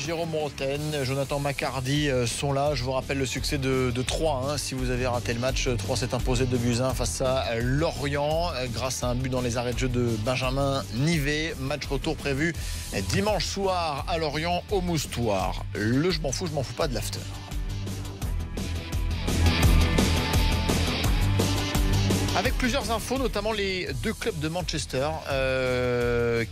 Jérôme Roten, Jonathan Macardy sont là. Je vous rappelle le succès de 3. Si vous avez raté le match, 3 s'est imposé de buts 1 face à Lorient grâce à un but dans les arrêts de jeu de Benjamin Nivet. Match retour prévu dimanche soir à Lorient au Moustoir. Le je m'en fous pas de l'after. Avec plusieurs infos, notamment les 2 clubs de Manchester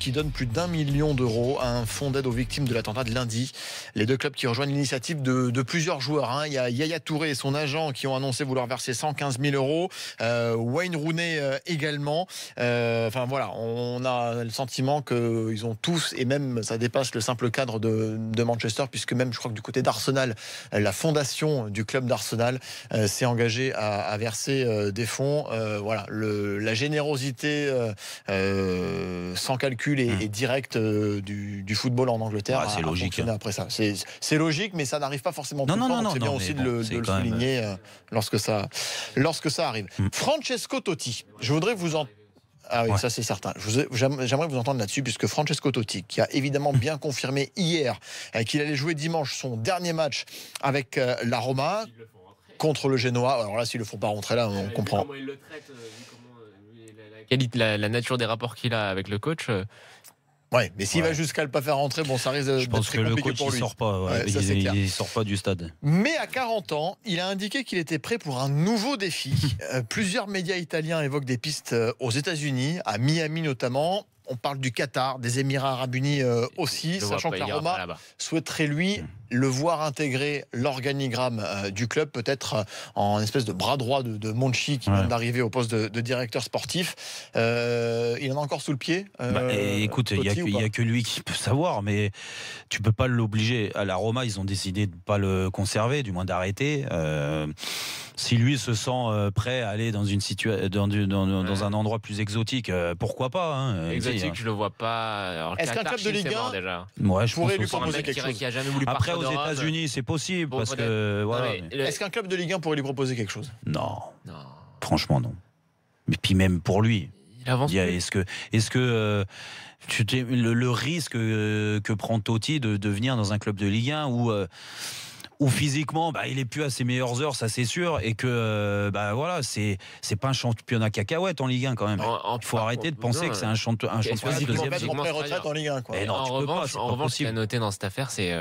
qui donnent plus d'1 million d'euros à un fonds d'aide aux victimes de l'attentat de lundi. Les 2 clubs qui rejoignent l'initiative de plusieurs joueurs. Il y a Yaya Touré et son agent qui ont annoncé vouloir verser 115 000 euros. Wayne Rooney également. Voilà, on a le sentiment qu'ils ont tous, et même ça dépasse le simple cadre de Manchester, puisque même je crois que du côté d'Arsenal, la fondation du club d'Arsenal s'est engagée à verser des fonds. La générosité sans calcul et directe du football en Angleterre c'est logique. Après ça. C'est logique, mais ça n'arrive pas forcément tout le temps. C'est bien aussi de le souligner lorsque ça arrive. Francesco Totti, je voudrais vous en... Ah oui, ça c'est certain. J'aimerais vous entendre là-dessus, puisque Francesco Totti, qui a évidemment bien confirmé hier qu'il allait jouer dimanche son dernier match avec la Roma contre le Genoa. Alors là, s'ils le font pas rentrer là, on comprend. Comment il le traite, la nature des rapports qu'il a avec le coach. Ouais, mais s'il va jusqu'à le pas faire rentrer, bon, ça risque d'être très compliqué pour lui. Je pense que le coach, il sort pas du stade. Mais à 40 ans, il a indiqué qu'il était prêt pour un nouveau défi. Plusieurs médias italiens évoquent des pistes aux États-Unis, à Miami notamment. On parle du Qatar, des Émirats Arabes Unis aussi, sachant que la Roma souhaiterait, lui, le voir intégrer l'organigramme du club, peut-être en espèce de bras droit de Monchi qui vient d'arriver au poste de directeur sportif. Il en a encore sous le pied. Écoute, il n'y a que lui qui peut savoir, mais tu peux pas l'obliger. À la Roma, ils ont décidé de ne pas le conserver, du moins d'arrêter. Si lui se sent prêt à aller dans une dans un endroit plus exotique, pourquoi pas Exotique, je le vois pas. Est-ce qu'un club de Ligue 1 pourrait lui proposer quelque chose? Qui a jamais voulu Après, aux États-Unis, c'est possible parce que Est-ce qu'un club de Ligue 1 pourrait lui proposer quelque chose? Non. Franchement, non. Mais puis même pour lui, il avance. Est-ce que le risque que prend Totti de venir dans un club de Ligue 1 où physiquement il est plus à ses meilleures heures, ça c'est sûr, et que c'est pas un championnat cacahuète en Ligue 1 quand même. Il faut arrêter de penser que c'est un championnat de deuxième ligue. retraite en Ligue 1 quoi. En revanche, ce qu'il a noté dans cette affaire, c'est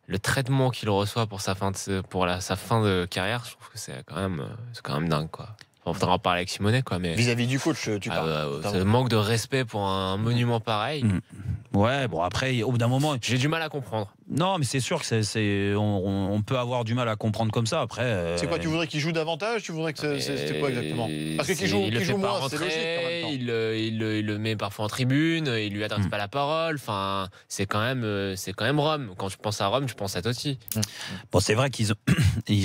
le traitement qu'il reçoit pour sa fin de carrière. Je trouve que c'est quand même dingue quoi. On faudra en parler avec Simonet quoi, mais vis-à-vis du coach, tu parles. Ce manque de respect pour un monument pareil. Ouais, bon après, au bout d'un moment, j'ai du mal à comprendre. Non, mais c'est sûr que on peut avoir du mal à comprendre comme ça. Après, c'est quoi? Tu voudrais qu'il joue davantage? Tu voudrais que c'était quoi exactement? Parce que qu'il joue moins, c'est logique quand même. Il le met parfois en tribune. Il lui adresse pas la parole. Enfin, c'est quand même Rome. Quand tu penses à Rome, tu penses à Totti. Bon, c'est vrai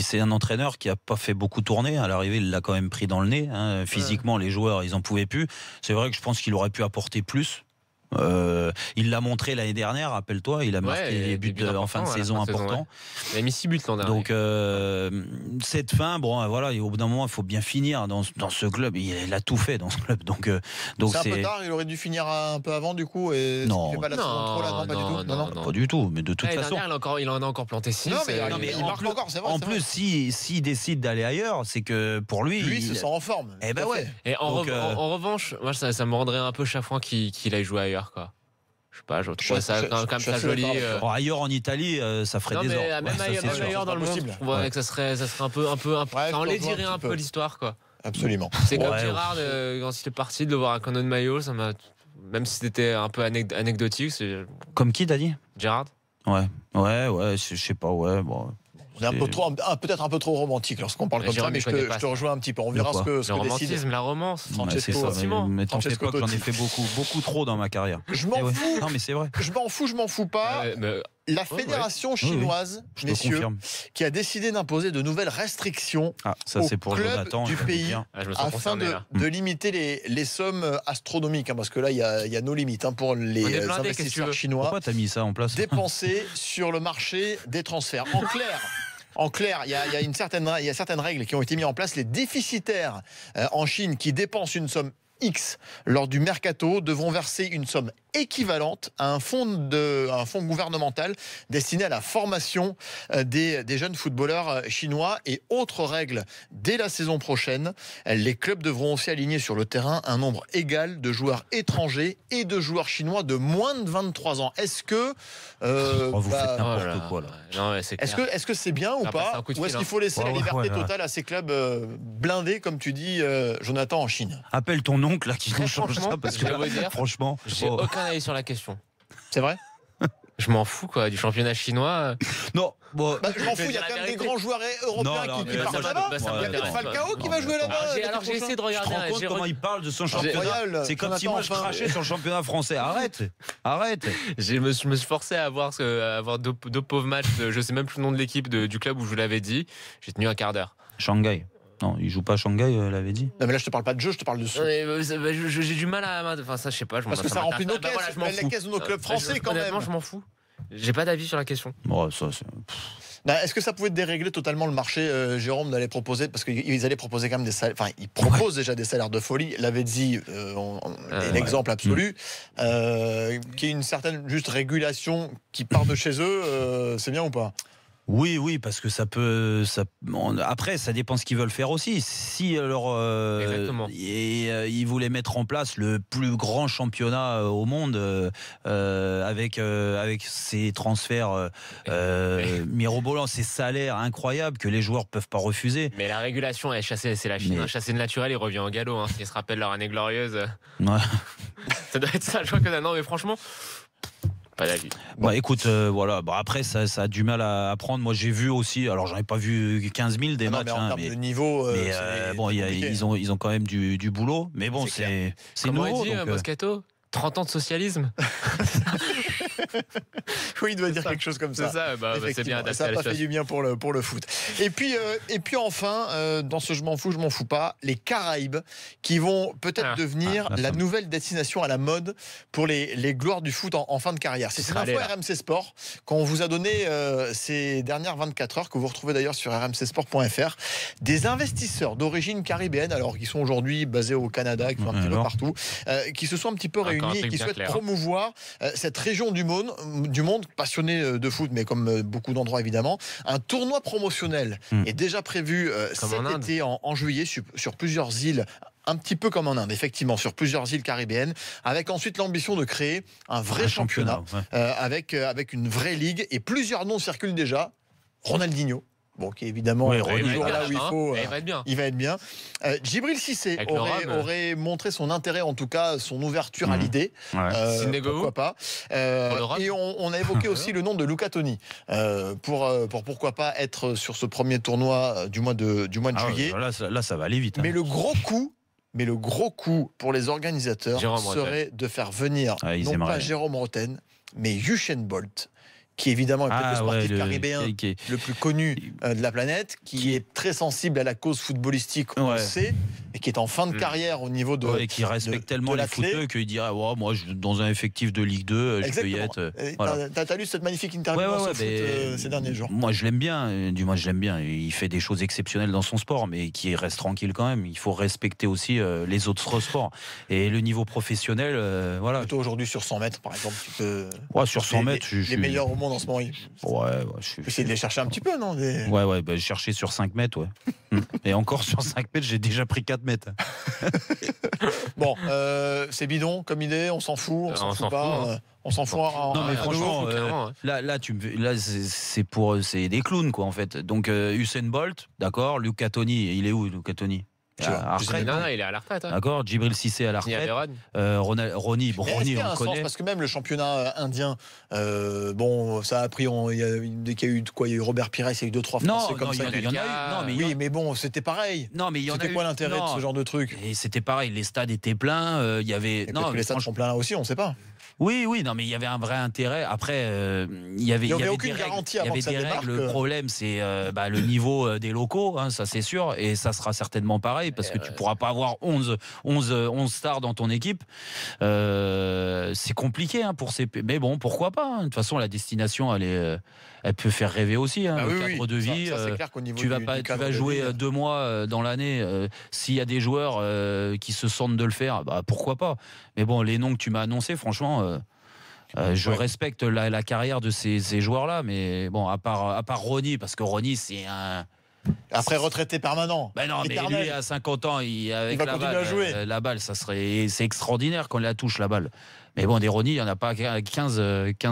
c'est un entraîneur qui a pas fait beaucoup tourner. À l'arrivée, il l'a quand même pris dans le nez. Physiquement, les joueurs, ils en pouvaient plus. C'est vrai que je pense qu'il aurait pu apporter plus. Il l'a montré l'année dernière, rappelle-toi, il a marqué des buts en fin de saison importants. Il a mis 6 buts l'an dernier. Donc cette fin, au bout d'un moment, il faut bien finir dans ce club. Il a tout fait dans ce club. Donc c'est un peu tard. Il aurait dû finir un peu avant du coup. Et non, pas la saison trop là, non, pas du tout. Pas du tout. Mais de toute façon, il en a encore planté 6. Non, mais il marque encore. C'est vrai. En plus, s'il décide d'aller ailleurs, c'est que pour lui, il se sent en forme. Eh ben ouais. Et en revanche, moi, ça me rendrait un peu chafouin qu'il aille jouer ailleurs, quoi. Je sais pas, je trouve ça quand même ça joli. Ailleurs en Italie, ça ferait des ordres. Même ailleurs dans le monde, je trouve que ça serait un peu ça enlaidirait un peu l'histoire, quoi. Absolument. C'est comme Gérard quand il est parti de le voir avec un autre maillot, ça m'a, même si c'était un peu anecdotique. Comme qui t'as dit? Gérard. Ouais, je sais pas, bon. On est peut-être un peu trop romantique lorsqu'on parle comme ça, mais je te rejoins un petit peu. On verra ce que romantisme, décide. La romance. Mais t'en fais pas que j'en ai fait beaucoup trop dans ma carrière. Je m'en fous. Non, mais c'est vrai. Je m'en fous pas. La fédération chinoise, messieurs, qui a décidé d'imposer de nouvelles restrictions aux clubs du pays afin de limiter les sommes astronomiques, parce que là il y a nos limites pour les investisseurs chinois. Pourquoi t'as mis ça en place? Dépensés sur le marché des transferts. En clair, il y a certaines règles qui ont été mises en place. Les déficitaires en Chine qui dépensent une somme X lors du mercato devront verser une somme équivalente à un fonds gouvernemental destiné à la formation des jeunes footballeurs chinois. Et autre règle, dès la saison prochaine, les clubs devront aussi aligner sur le terrain un nombre égal de joueurs étrangers et de joueurs chinois de moins de 23 ans. Est-ce que vous faites n'importe quoi là. Non, est-ce que c'est bien ou pas, ou est-ce qu'il faut laisser la liberté totale à ces clubs blindés, comme tu dis, Jonathan, en Chine? Appelle ton oncle là qui nous change ça, parce que là, franchement, j'ai aucun avis sur la question. C'est vrai? Je m'en fous quoi du championnat chinois. Non, bon, je m'en fous, il y a quand même des grands joueurs européens qui partent là-bas. Il y a peut-être Falcao qui va jouer là-bas. Alors j'ai essayé de regarder. Tu te rends compte comment il parle de son championnat? C'est comme si moi je crachais sur le championnat français. Arrête. Je me suis forcé à avoir deux pauvres matchs. Je sais même plus le nom de l'équipe du club où je vous l'avais dit. J'ai tenu un quart d'heure. Shanghai. Non, il joue pas à Shanghai, l'avait dit. Non, mais là, je te parle pas de jeu, je te parle de sous. J'ai du mal à. Enfin, ça, je sais pas. Parce que ça remplit nos caisses, les caisses de nos clubs français quand même. Je m'en fous. J'ai pas d'avis sur la question. Bon, ça, c'est. Est-ce que ça pouvait dérégler totalement le marché, Jérôme, d'aller proposer, parce qu'ils allaient proposer quand même des salaires, enfin ils proposent déjà des salaires de folie. Lavezzi est l'exemple absolu, qui est une certaine juste régulation qui part de chez eux, c'est bien ou pas? Oui, parce que ça peut. Après, ça dépend ce qu'ils veulent faire aussi. Si ils voulaient mettre en place le plus grand championnat au monde avec ces transferts mirobolants, ces salaires incroyables que les joueurs peuvent pas refuser. Mais la régulation, c'est la Chine. Chasser le naturel, il revient au galop. Ils se rappellent leur année glorieuse. Ouais. Ça doit être ça. Je crois que non, mais franchement. Pas d'avis. Bon, écoute, voilà. Bon, après, ça a du mal à apprendre. Moi, j'ai vu aussi. Alors, j'en ai pas vu 15 000 des matchs. Mais en termes de niveau, bon, ils ont quand même du boulot. Mais bon, c'est nouveau. Comment il dit, Moscato 30 ans de socialisme. Oui, il doit dire quelque chose comme ça. C'est ça, c'est bien adapté. Ça n'a pas fait du bien pour le foot. Et puis enfin, dans ce je m'en fous pas, les Caraïbes qui vont peut-être devenir la nouvelle destination à la mode pour les gloires du foot en fin de carrière. C'est une info RMC Sport qu'on vous a donné ces dernières 24 heures, que vous retrouvez d'ailleurs sur rmcsport.fr. Des investisseurs d'origine caribéenne, alors qui sont aujourd'hui basés au Canada, qui sont un petit peu partout, qui se sont un petit peu réunis et qui souhaitent promouvoir cette région du monde, passionnée de foot, mais comme beaucoup d'endroits évidemment. Un tournoi promotionnel est déjà prévu cet été en juillet sur plusieurs îles. Un petit peu comme en Inde, effectivement, sur plusieurs îles caribéennes, avec ensuite l'ambition de créer un vrai championnat avec une vraie ligue. Et plusieurs noms circulent déjà. Ronaldinho. Bon, qui évidemment là où il faut, il va être bien. Djibril Cissé aurait montré son intérêt, en tout cas son ouverture à l'idée. Pourquoi pas. Et on a évoqué aussi le nom de Luca Toni pour pourquoi pas être sur ce premier tournoi du mois de juillet. Là, ça va aller vite. Mais le gros coup pour les organisateurs serait de faire venir non pas Jérôme Roten, mais Usain Bolt, qui évidemment est peut-être le sportif caribéen le plus connu de la planète, qui est très sensible à la cause footballistique, on le sait, et qui est en fin de carrière au niveau de... et qui respecte tellement les footeux qu'il dirait moi, dans un effectif de Ligue 2, je peux y être. T'as lu cette magnifique interview dans foot ces derniers jours? Moi, je l'aime bien. Il fait des choses exceptionnelles dans son sport, mais qui reste tranquille quand même. Il faut respecter aussi les autres sports. Et le niveau professionnel, voilà. Plutôt aujourd'hui sur 100 mètres, par exemple, tu peux... sur 100 mètres, les meilleurs au monde en ce moment. Essayer de les chercher un petit peu, non? Chercher sur 5 mètres, Et encore sur 5 mètres, j'ai déjà pris 4 mètres. Bon, c'est bidon comme idée, on s'en fout, on s'en fout pas. On s'en fout. Non, mais franchement, c'est des clowns, quoi, en fait. Donc, Usain Bolt, d'accord. Luca Toni, il est où, Luca Toni? Non, il est à la retraite. D'accord, Djibril Cissé à la retraite. Ronnie, on le connaît. Parce que même le championnat indien, ça a pris. Dès qu'il y a eu il y a eu Robert Pires, il y a eu 2-3 Français comme ça. Il y en a eu. Mais bon, c'était pareil. Non, mais c'était quoi l'intérêt de ce genre de truc? Et c'était pareil, les stades étaient pleins. Il y avait. Les stades sont pleins là aussi, on ne sait pas. Oui, oui, non, mais il y avait un vrai intérêt. Après, il y avait aucune des règles. garantie Il y avant avait que ça des démarque. règles. Le problème, c'est le niveau des locaux, hein, ça c'est sûr, et ça sera certainement pareil parce que tu pourras pas avoir 11 stars dans ton équipe. C'est compliqué hein, pour ces. Mais bon, pourquoi pas hein. De toute façon, la destination, elle peut faire rêver aussi. Hein, le cadre de vie. Ça, c'est clair qu'au niveau tu vas jouer 2 mois dans l'année. S'il y a des joueurs qui se sentent de le faire, bah pourquoi pas. Mais bon, les noms que tu m'as annoncés, franchement. Je respecte la carrière de ces joueurs-là, mais bon, à part Ronny, parce que Ronny, c'est un. Après retraité permanent. Ben non, mais lui, à 50 ans, avec il va la continuer balle, à jouer. La balle, c'est extraordinaire quand il la touche, la balle. Mais bon, des Ronny, il n'y en a pas 15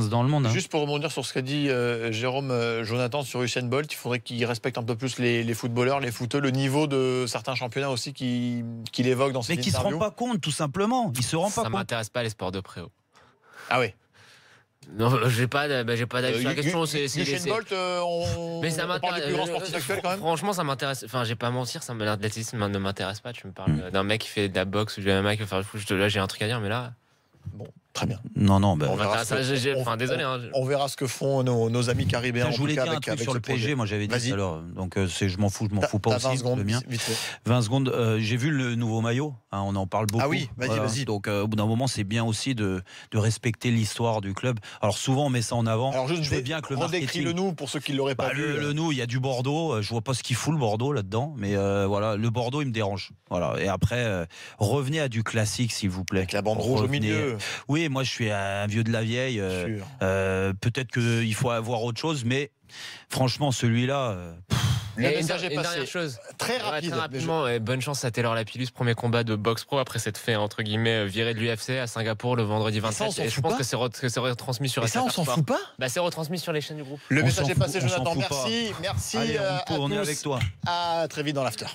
dans le monde. Hein. Juste pour rebondir sur ce qu'a dit Jérôme Jonathan sur Usain Bolt, il faudrait qu'il respecte un peu plus les footballeurs, les footeux, le niveau de certains championnats aussi qu'il évoque dans ses interviews. Mais qui ne se rend pas compte, tout simplement. Il se rend pas compte. Ça m'intéresse pas les sports de préau. Ah oui. Non, j'ai pas d'avis sur la question. Usain Bolt, mais ça on parle du plus grand sportif actuel quand même. Franchement, ça m'intéresse. Enfin, j'ai pas à mentir, l'athlétisme ne m'intéresse pas. Tu me parles d'un mec qui fait de la boxe ou du MMA qui fait du foot. Là, j'ai un truc à dire, mais là. Bon, très bien. Non, ben. Désolé. On verra ce que font nos amis caribéens. Je voulais dire un truc sur le PSG, moi j'avais dit tout à l'heure. Donc je m'en fous pas aussi. 20 secondes, bien. 20 secondes. J'ai vu le nouveau maillot. Hein, on en parle beaucoup. Ah oui, vas-y. Donc au bout d'un moment, c'est bien aussi de respecter l'histoire du club. Alors souvent, on met ça en avant. Alors juste, je veux bien que le marketing. Redécris-le nous pour ceux qui l'auraient pas vu. Le nous, il y a du Bordeaux. Je vois pas ce qu'il fout le Bordeaux là-dedans, mais voilà, le Bordeaux, il me dérange. Voilà. Et après, revenez à du classique, s'il vous plaît. Avec la bande rouge au milieu. Oui, moi je suis un vieux de la vieille. Peut-être qu'il faut avoir autre chose, mais franchement, celui-là. Le message est passé. Dernière chose. Très rapidement, bonne chance à Taylor Lapillus, premier combat de boxe pro après s'être fait entre guillemets virer de l'UFC à Singapour le vendredi 27. Et je pense que c'est retransmis sur. Et ça, on s'en fout pas. Bah, c'est retransmis sur les chaînes du groupe. Le message est passé, Jonathan. Merci. Allez, à on est tous. avec toi. À très vite dans l'after.